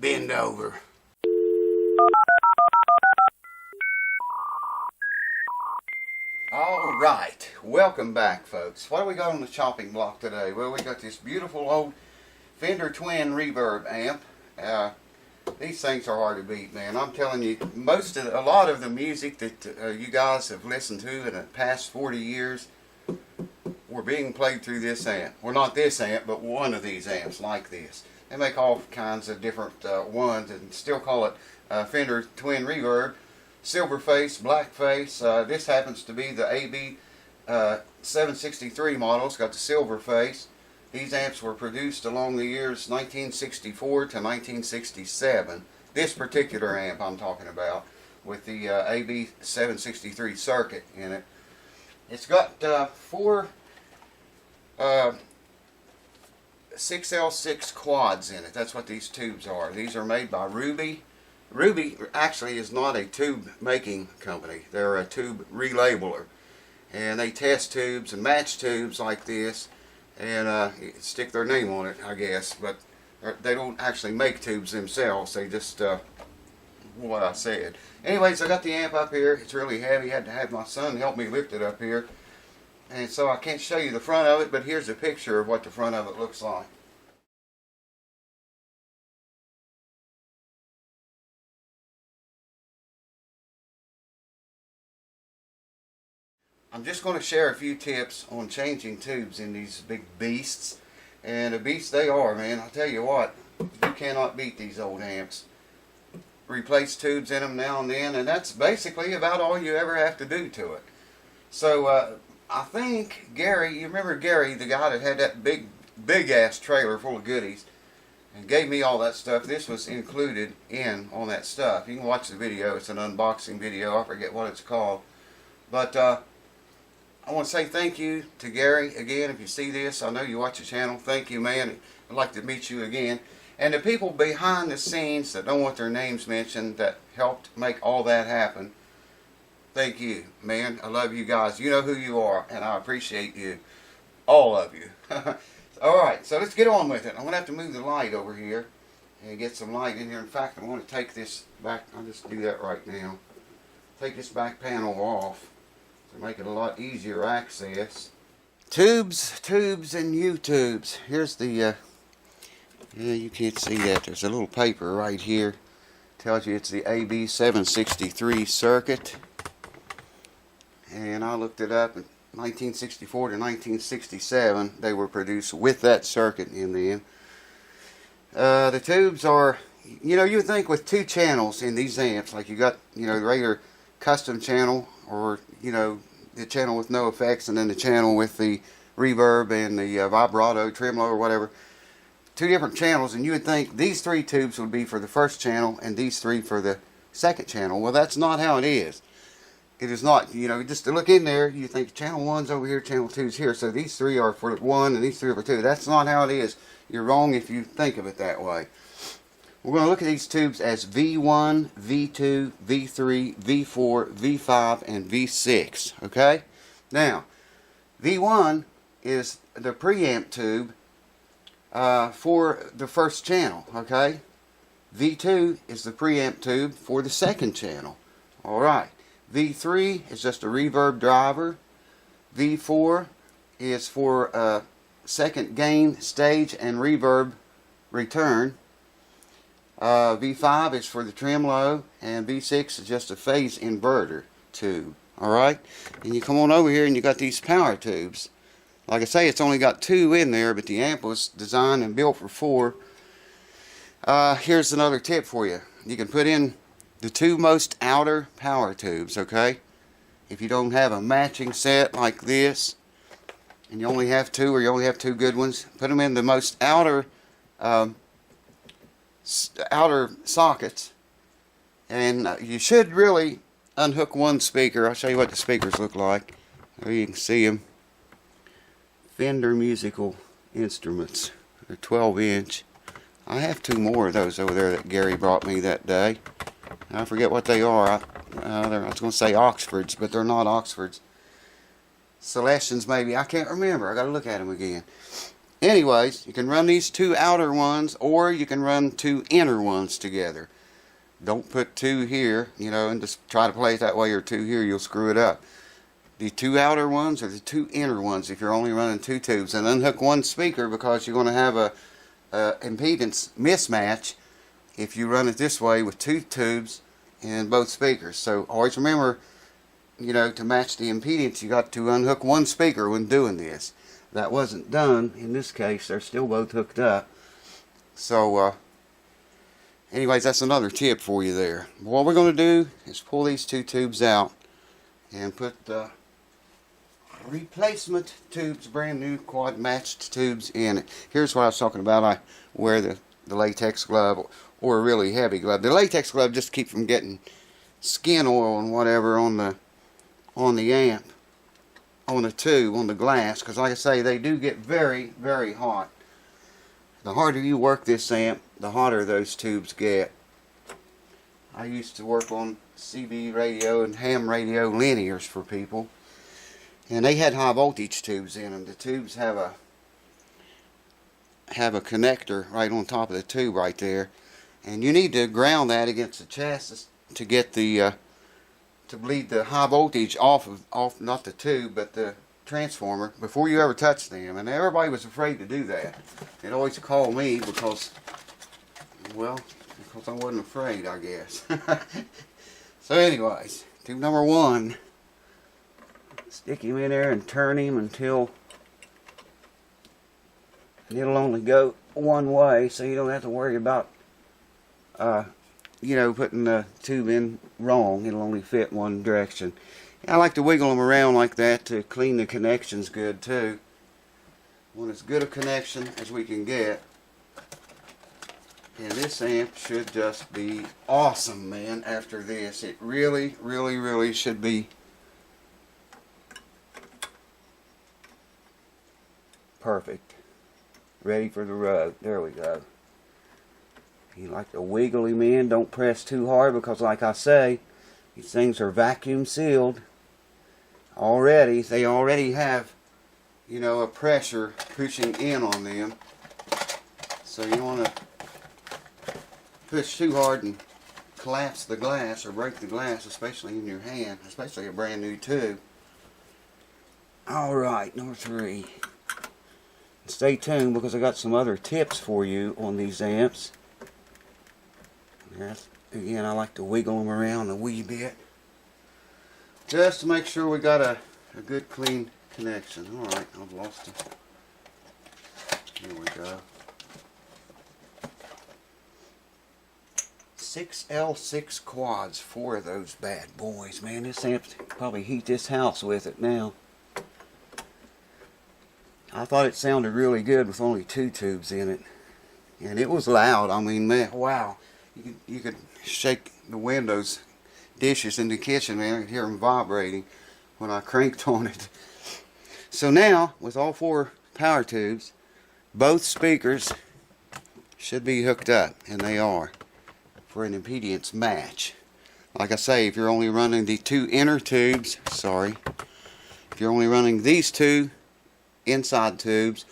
Bend over. Alright, welcome back folks. What do we got on the chopping block today? Well, we got this beautiful old Fender Twin Reverb amp. These things are hard to beat, man. I'm telling you, a lot of the music that you guys have listened to in the past 40 years were being played through this amp. Well, not this amp, but one of these amps like this. They make all kinds of different ones and still call it Fender Twin Reverb. Silver face, black face. This happens to be the AB 763 model. It's got the silver face. These amps were produced along the years 1964 to 1967. This particular amp I'm talking about, with the AB 763 circuit in it. It's got four 6L6 quads in it. That's what these tubes are. These are made by Ruby. Ruby actually is not a tube making company. They're a tube relabeler, and they test tubes and match tubes like this and stick their name on it, I guess, but they don't actually make tubes themselves. They just what I said. Anyways, I got the amp up here. It's really heavy. I had to have my son help me lift it up here, and so I can't show you the front of it, but here's a picture of what the front of it looks like. I'm just going to share a few tips on changing tubes in these big beasts. And the beasts they are, man. I'll tell you what, you cannot beat these old amps. Replace tubes in them now and then, and that's basically about all you ever have to do to it. So I think Gary, you remember Gary, the guy that had that big ass trailer full of goodies and gave me all that stuff. This was included on that stuff. You can watch the video. It's an unboxing video. I forget what it's called. But I want to say thank you to Gary again. If you see this, I know you watch the channel. Thank you, man. I'd like to meet you again. And the people behind the scenes that don't want their names mentioned that helped make all that happen, thank you, man. I love you guys. You know who you are, and I appreciate you. All of you. Alright, so let's get on with it. I'm going to have to move the light over here and get some light in here. In fact, I want to take this back. I'll just do that right now. Take this back panel off to make it a lot easier access. Tubes, and U-tubes. Here's the, yeah, you can't see that. There's a little paper right here. Tells you it's the AB 763 circuit. And I looked it up. In 1964 to 1967, they were produced with that circuit in them. The tubes are, you know, you would think with two channels in these amps, like you got, you know, the regular custom channel, or, you know, the channel with no effects, and then the channel with the reverb and the vibrato, tremolo, or whatever. Two different channels, and you would think these three tubes would be for the first channel and these three for the second channel. Well, that's not how it is. It is not. You know, just to look in there, you think channel 1's over here, channel 2's here, so these three are for 1 and these three are for 2. That's not how it is. You're wrong if you think of it that way. We're going to look at these tubes as V1, V2, V3, V4, V5, and V6. Okay? Now, V1 is the preamp tube for the first channel. Okay? V2 is the preamp tube for the second channel. Alright. V3 is just a reverb driver. V4 is for second gain, stage, and reverb return. V5 is for the tremolo, and V6 is just a phase inverter tube. Alright? And you come on over here and you got these power tubes. Like I say, it's only got 2 in there, but the amp was designed and built for 4. Here's another tip for you. You can put in the 2 most outer power tubes, okay? If you don't have a matching set like this, and you only have 2, or you only have 2 good ones, put them in the most outer sockets, and you should really unhook one speaker. I'll show you what the speakers look like. There you can see them. Fender musical instruments. They're 12-inch. I have 2 more of those over there that Gary brought me that day. I forget what they are. I was going to say Oxfords, but they're not Oxfords. Celestians maybe. I can't remember. I got to look at them again. anyways, you can run these two outer ones, or you can run two inner ones together. Don't put two here, you know, and just try to play it that way, or two here, you'll screw it up. The two outer ones or the two inner ones if you're only running two tubes, and unhook one speaker, because you're going to have a impedance mismatch if you run it this way with two tubes and both speakers. So always remember, you know, to match the impedance, you got to unhook one speaker when doing this. That wasn't done in this case. They're still both hooked up. So anyways, that's another tip for you there. What we're going to do is pull these two tubes out and put the replacement tubes, brand new quad matched tubes in it. Here's what I was talking about. I wear the latex glove, or a really heavy glove. The latex glove just to keep from getting skin oil and whatever on the amp, on the tube, on the glass, because like I say, they do get very, very hot. The harder you work this amp, the hotter those tubes get. I used to work on CB radio and ham radio linears for people, and they had high voltage tubes in them. The tubes have a connector right on top of the tube right there, and you need to ground that against the chassis to get the to bleed the high voltage off not the tube but the transformer before you ever touch them. And everybody was afraid to do that. They'd always call me because, well, because I wasn't afraid, I guess. So anyways, tube number one, stick him in there and turn him until it'll only go one way, so you don't have to worry about you know, putting the tube in wrong. It'll only fit one direction. I like to wiggle them around like that to clean the connections good too. Want as good a connection as we can get. And this amp should just be awesome, man, after this. It really, really, really should be perfect. Ready for the road. There we go. You like to wiggle him in. Don't press too hard, because like I say, these things are vacuum sealed already. They already have, you know, a pressure pushing in on them. So you don't want to push too hard and collapse the glass or break the glass, especially in your hand, especially a brand new tube. Alright, number three. Stay tuned, because I got some other tips for you on these amps. Yes, again, I like to wiggle them around a wee bit, just to make sure we got a good clean connection. Alright, I've lost it. Here we go. 6L6 quads, 4 of those bad boys, man. This amp probably heat this house with it now. I thought it sounded really good with only 2 tubes in it, and it was loud. I mean, man, wow. You could shake the windows, dishes in the kitchen, man. I could hear them vibrating when I cranked on it. So now, with all 4 power tubes, both speakers should be hooked up, and they are, for an impedance match. Like I say, if you're only running the 2 inner tubes, if you're only running these 2 inside tubes,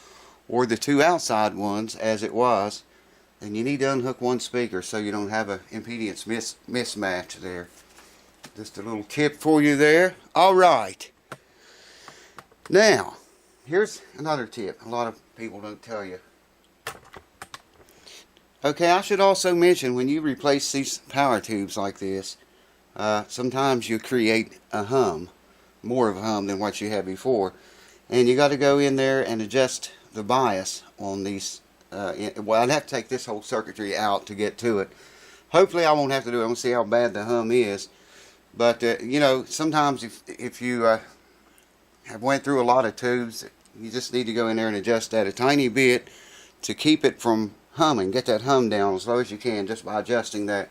or the 2 outside ones as it was, and you need to unhook one speaker so you don't have an impedance mismatch there. Just a little tip for you there. Alright. Now, here's another tip a lot of people don't tell you. Okay, I should also mention, when you replace these power tubes like this, sometimes you create a hum, more of a hum than what you had before. And you got to go in there and adjust the bias on these. Well, I'd have to take this whole circuitry out to get to it. Hopefully I won't have to do it. I'm going to see how bad the hum is. But, you know, sometimes if you have went through a lot of tubes, you just need to go in there and adjust that a tiny bit to keep it from humming. Get that hum down as low as you can, just by adjusting the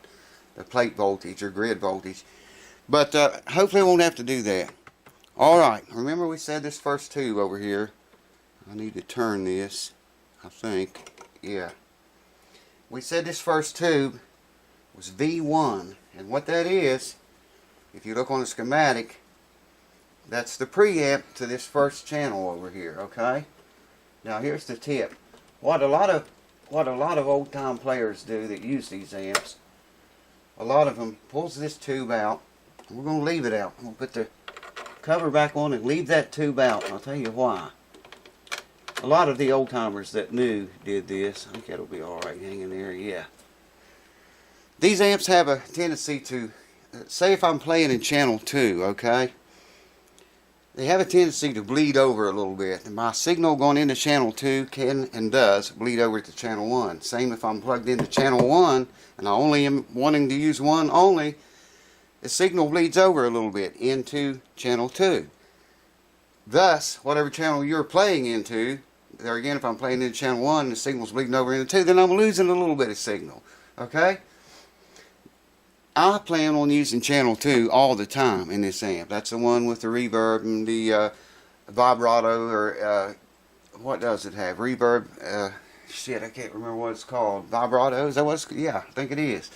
plate voltage or grid voltage. But hopefully I won't have to do that. Alright, remember we said this first tube over here. I need to turn this, I think. Yeah. We said this first tube was V1. And what that is, if you look on the schematic, that's the preamp to this first channel over here, okay? Now here's the tip. What a lot of old time players do that use these amps, a lot of them pulls this tube out. We're going to leave it out. I'm going to put the cover back on and leave that tube out. And I'll tell you why. A lot of the old timers that knew did this. I think it'll be alright hanging there. Yeah. These amps have a tendency to, say if I'm playing in channel 2, okay? They have a tendency to bleed over a little bit. And my signal going into channel 2 can and does bleed over to channel 1. Same if I'm plugged into channel 1 and I only am wanting to use one only, the signal bleeds over a little bit into channel 2. Thus, whatever channel you're playing into, there again, if I'm playing into channel 1 and the signal's bleeding over into 2, then I'm losing a little bit of signal. Okay? I plan on using channel 2 all the time in this amp. That's the one with the reverb and the vibrato, or what does it have? Reverb, shit, I can't remember what it's called. Vibrato, is that what it's called? Yeah, I think it is.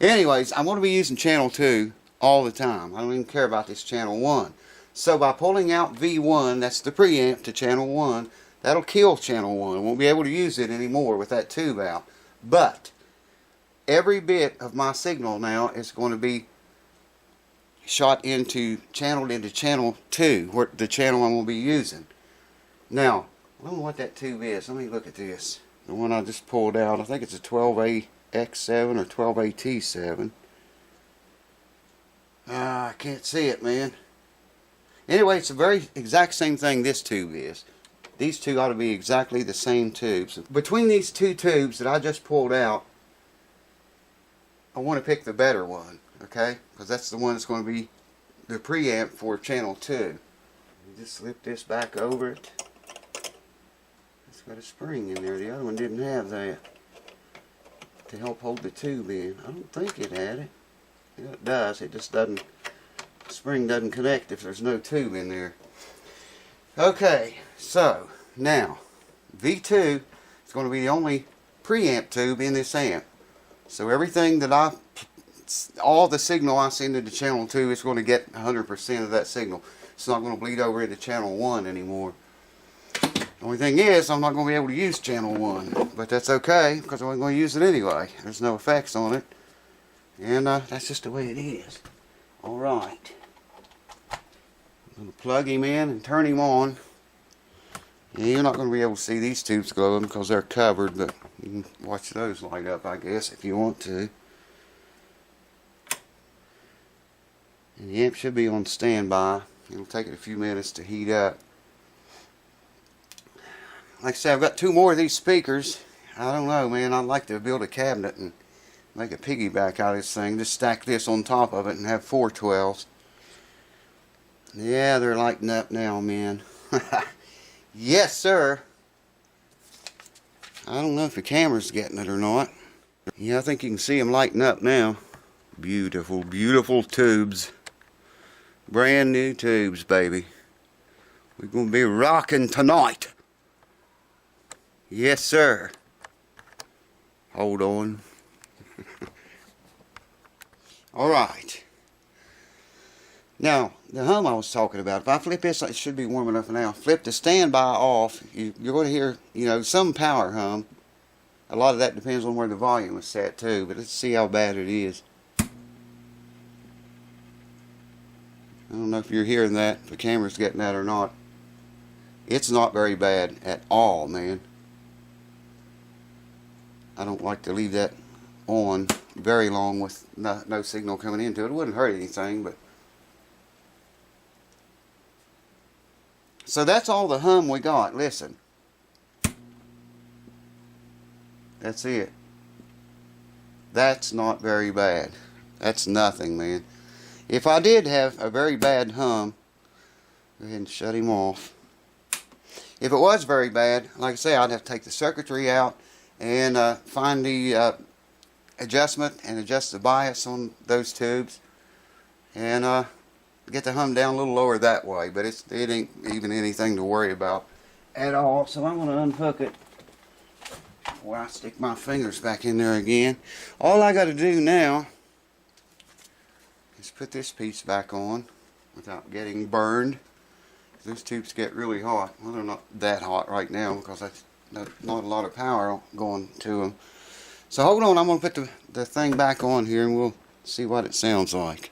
Anyways, I'm going to be using channel 2 all the time. I don't even care about this channel 1. So by pulling out V1, that's the preamp, to channel 1, that'll kill channel 1. I won't be able to use it anymore with that tube out. But every bit of my signal now is going to be channeled into channel 2, where the channel I'm going to be using. Now, I don't know what that tube is. Let me look at this. The one I just pulled out, I think it's a 12AX7 or 12AT7. I can't see it, man. Anyway, it's the very exact same thing this tube is. These two ought to be exactly the same tubes. Between these two tubes that I just pulled out, I want to pick the better one, okay? Because that's the one that's going to be the preamp for channel 2. Just slip this back over it. It's got a spring in there. The other one didn't have that to help hold the tube in. I don't think it had it. Yeah, it does. It just doesn't, the spring doesn't connect if there's no tube in there. Okay, so now V2 is going to be the only preamp tube in this amp. So everything that all the signal I send into channel 2 is going to get 100% of that signal. It's not going to bleed over into channel 1 anymore. The only thing is, I'm not going to be able to use channel 1. But that's okay, because I'm going to use it anyway. There's no effects on it. And that's just the way it is. Alright. I'm going to plug him in and turn him on. Yeah, you're not going to be able to see these tubes glowing because they're covered, but you can watch those light up, I guess, if you want to. And the amp should be on standby. It'll take it a few minutes to heat up. Like I said, I've got 2 more of these speakers. I don't know, man. I'd like to build a cabinet and make a piggyback out of this thing. Just stack this on top of it and have 4 12s. Yeah, they're lighting up now, man. Yes, sir. I don't know if the camera's getting it or not. Yeah, I think you can see them lighting up now. Beautiful, beautiful tubes. Brand new tubes, baby. We're going to be rocking tonight. Yes, sir. Hold on. Alright. Now, the hum I was talking about, if I flip this, it should be warm enough now. Flip the standby off, you're going to hear, you know, some power hum. A lot of that depends on where the volume is set too, but let's see how bad it is. I don't know if you're hearing that, if the camera's getting that or not. It's not very bad at all, man. I don't like to leave that on very long with no signal coming into it. It wouldn't hurt anything, but so that's all the hum we got. Listen. That's it. That's not very bad. That's nothing, man. If I did have a very bad hum, go ahead and shut him off. If it was very bad, like I say, I'd have to take the circuitry out and find the adjustment and adjust the bias on those tubes and get the hum down a little lower that way, but it ain't even anything to worry about at all. So I'm going to unhook it before I stick my fingers back in there again. All I got to do now is put this piece back on without getting burned. Those tubes get really hot. Well, they're not that hot right now because that's not a lot of power going to them. So hold on, I'm going to put the thing back on here and we'll see what it sounds like.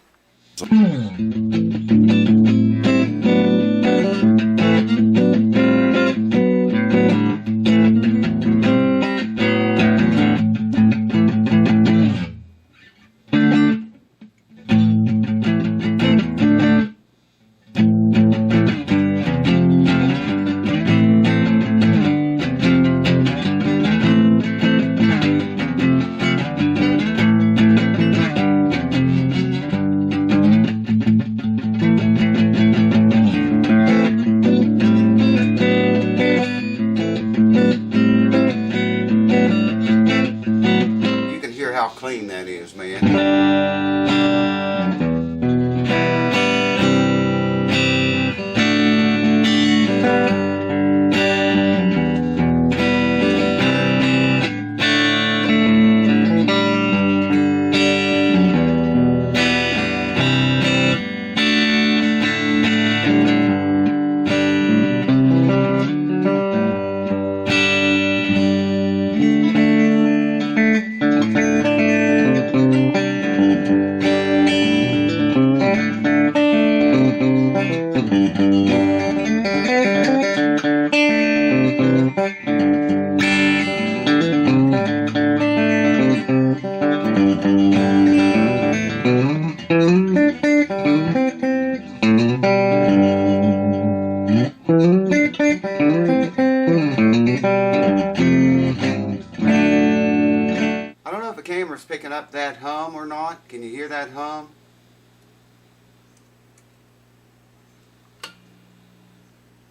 How clean that is, man. I don't know if the camera's picking up that hum or not. Can you hear that hum?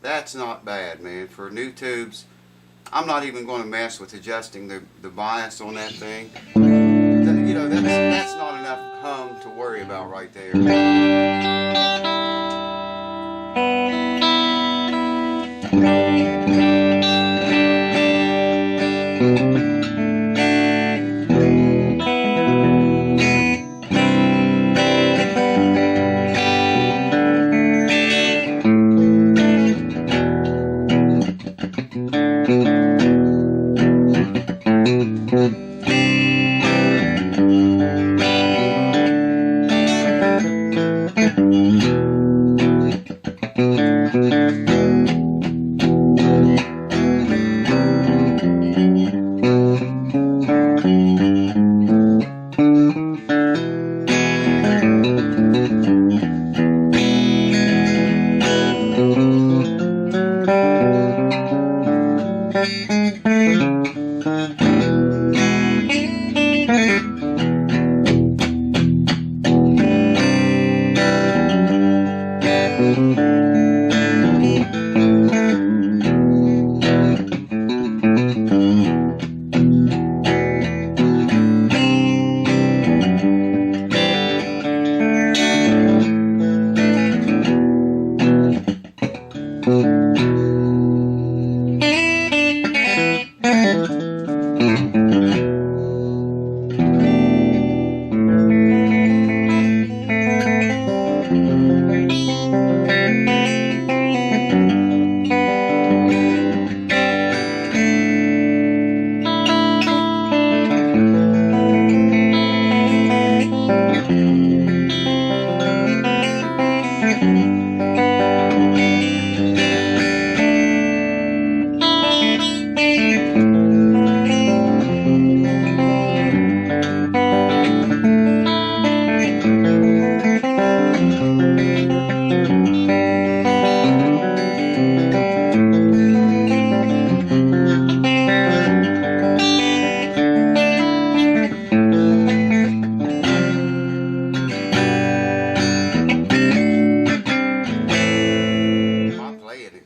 That's not bad, man. For new tubes, I'm not even going to mess with adjusting the bias on that thing. You know, that's not enough hum to worry about right there.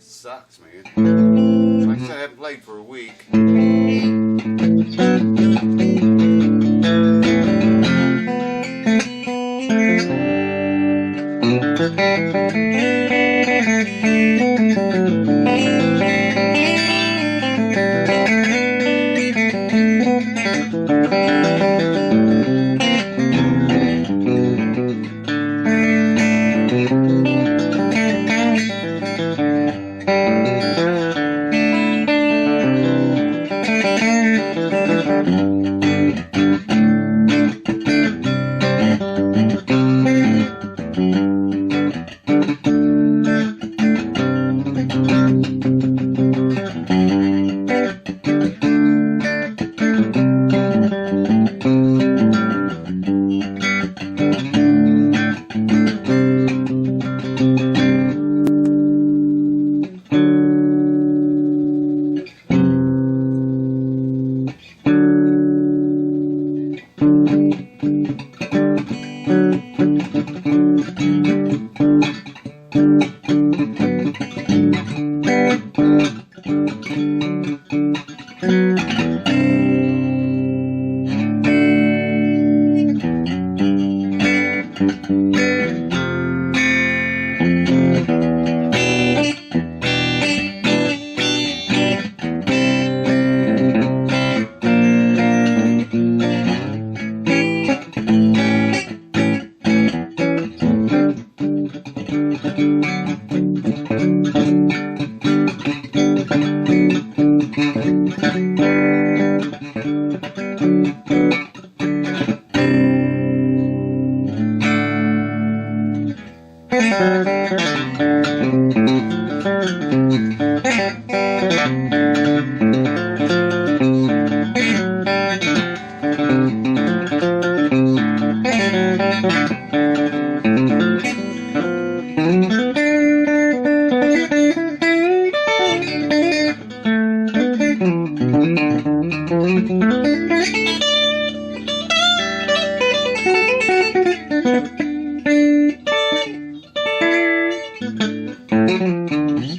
Sucks, man. Like I said, I haven't played for a week.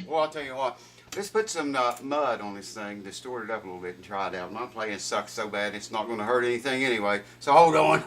Well, I'll tell you what. Let's put some mud on this thing, distort it up a little bit, and try it out. My playing sucks so bad it's not going to hurt anything anyway. So hold on.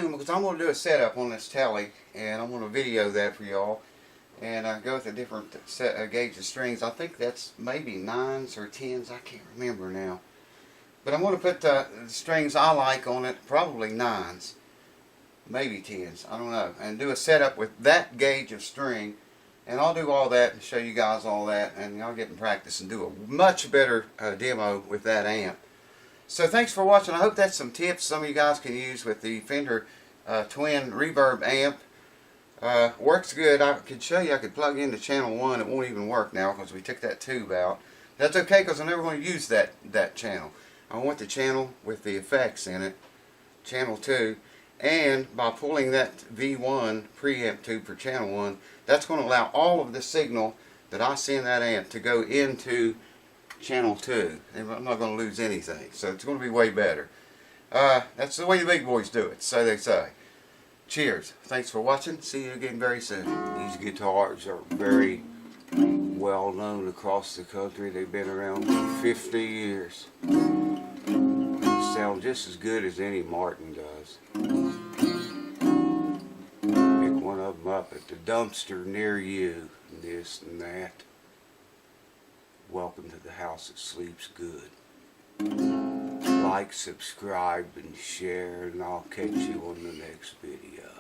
tuned because I'm going to do a setup on this telly, and I'm going to video that for y'all, and go with a different gauge of strings. I think that's maybe 9s or 10s, I can't remember now. But I'm going to put the strings I like on it, probably 9s, maybe 10s, I don't know, and do a setup with that gauge of string. And I'll do all that and show you guys all that, and y'all get in practice and do a much better demo with that amp. So thanks for watching. I hope that's some tips some of you guys can use with the Fender Twin Reverb amp. Works good. I could show you, I could plug into channel 1. It won't even work now because we took that tube out. That's okay because I'm never going to use that channel. I want the channel with the effects in it, channel 2. And by pulling that V1 preamp tube for channel 1, that's going to allow all of the signal that I send that amp to go into channel 2. And I'm not going to lose anything. So it's going to be way better. That's the way the big boys do it, so they say. Cheers. Thanks for watching. See you again very soon. These guitars are very well known across the country. They've been around for 50 years. Sound just as good as any Martin does. Pick one of them up at the dumpster near you, and this and that. Welcome to the house that sleeps good. Like, subscribe, and share, and I'll catch you on the next video.